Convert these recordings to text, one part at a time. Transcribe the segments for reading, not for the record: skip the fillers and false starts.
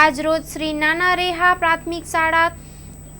આજરોજ શ્રી નાના રેહા પ્રાથમિક શાળા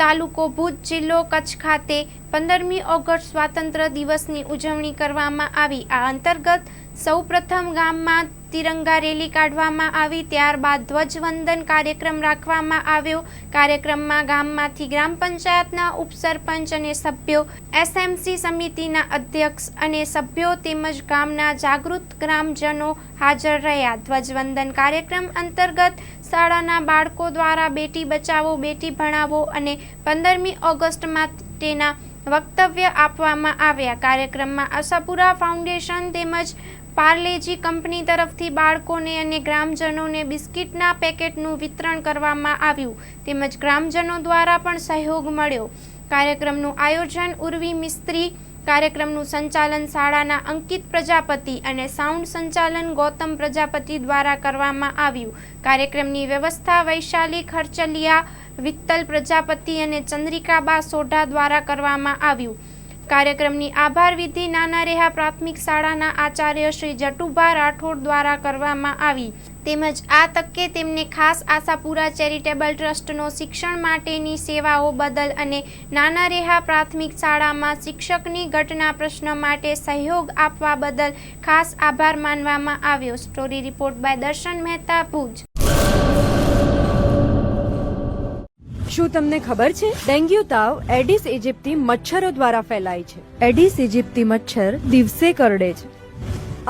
તાલુકો ભુજ જિલ્લો કચ્છ ખાતે 15મી ઓગસ્ટ સ્વાતંત્ર્ય દિવસની ઉજવણી કરવામાં આવી। આ અંતર્ગત સૌપ્રથમ ગામમાં તિરંગા રેલી કાઢવામાં આવી, ત્યારબાદ ધ્વજવંદન કાર્યક્રમ રાખવામાં આવ્યો। કાર્યક્રમમાં ગામમાંથી ગ્રામ પંચાયતના ઉપસરપંચ અને સભ્યો, એસએમસી સમિતિના અધ્યક્ષ અને સભ્યો તેમજ ગામના જાગૃત ગ્રામજનો હાજર રહ્યા। ધ્વજવંદન કાર્યક્રમ અંતર્ગત શાળાના બાળકો દ્વારા બેટી બચાવો બેટી ભણાવો અને 15મી ઓગસ્ટ માટેના વક્તવ્ય આપવામાં આવ્યા। કાર્યક્રમમાં આશાપુરા ફાઉન્ડેશન તેમજ પાર્લેજી કંપની તરફથી બાળકોને અને ગ્રામજનોને બિસ્કિટના પેકેટનું વિતરણ કરવામાં આવ્યું તેમજ ગ્રામજનો દ્વારા પણ સહયોગ મળ્યો। કાર્યક્રમનું આયોજન ઉર્વી મિસ્ત્રી, કાર્યક્રમનું સંચાલન શાળાના અંકિત પ્રજાપતિ અને સાઉન્ડ સંચાલન ગૌતમ પ્રજાપતિ દ્વારા કરવામાં આવ્યું। કાર્યક્રમની વ્યવસ્થા વૈશાલી ખર્ચલિયા, વિત્તલ પ્રજાપતિ અને ચંદ્રિકાબા સોઢા દ્વારા કરવામાં આવ્યું। કાર્યક્રમની આભાર વિધિ નાના રેહા પ્રાથમિક શાળાના આચાર્ય શ્રી જટુભા રાઠોડ દ્વારા કરવામાં આવી તેમજ આ તકે તેમને ખાસ આશાપુરા ચેરિટેબલ ટ્રસ્ટનો શિક્ષણ માટેની સેવાઓ બદલ અને નાના રેહા પ્રાથમિક શાળામાં શિક્ષકની ઘટના પ્રશ્ન માટે સહયોગ આપવા બદલ ખાસ આભાર માનવામાં આવ્યો। સ્ટોરી રિપોર્ટ બાય દર્શન મહેતા, ભુજ। શું તમને ખબર છે ડેન્ગ્યુ તાવ એડિસ ઇજિપ્તી મચ્છરો દ્વારા ફેલાય છે। એડિસ ઇજિપ્તી મચ્છર દિવસે કરડે છે।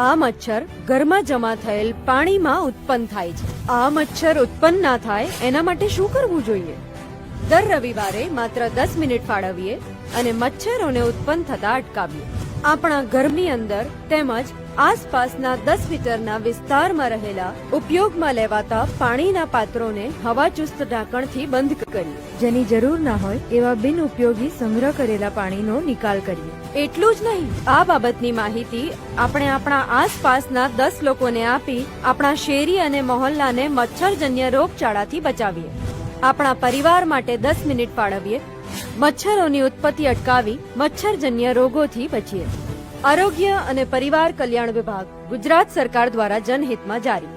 આ મચ્છર ઘરમાં જમા થયેલ પાણીમાં ઉત્પન્ન થાય છે। આ મચ્છર ઉત્પન્ન ના થાય એના માટે શું કરવું જોઈએ? દર રવિવારે માત્ર 10 મિનિટ ફાળવીએ અને મચ્છરોને ઉત્પન્ન થતા અટકાવીએ। આપણા ઘરની અંદર તેમજ આસપાસના 10 મીટરના વિસ્તારમાં રહેલા ઉપયોગમાં લેવાતા પાણીના પાત્રોને હવાચુસ્ત ઢાંકણથી બંધ કરીએ। જેની જરૂર ના હોય એવા બિન ઉપયોગી સંગ્રહ કરેલા પાણીનો નિકાલ કરીએ। એટલું જ નહીં, આ બાબતની માહિતી આપણે આપણા આસપાસના 10 લોકોને આપી આપણા શેરી અને મહોલ્લાને મચ્છરજન્ય રોગચાળાથી બચાવીએ। આપણા પરિવાર માટે 10 મિનિટ ફાળવીએ, મચ્છરોની ઉત્પત્તિ અટકાવી મચ્છરજન્ય રોગોથી બચીએ। આરોગ્ય અને પરિવાર કલ્યાણ વિભાગ, ગુજરાત સરકાર દ્વારા જનહિતમાં જારી।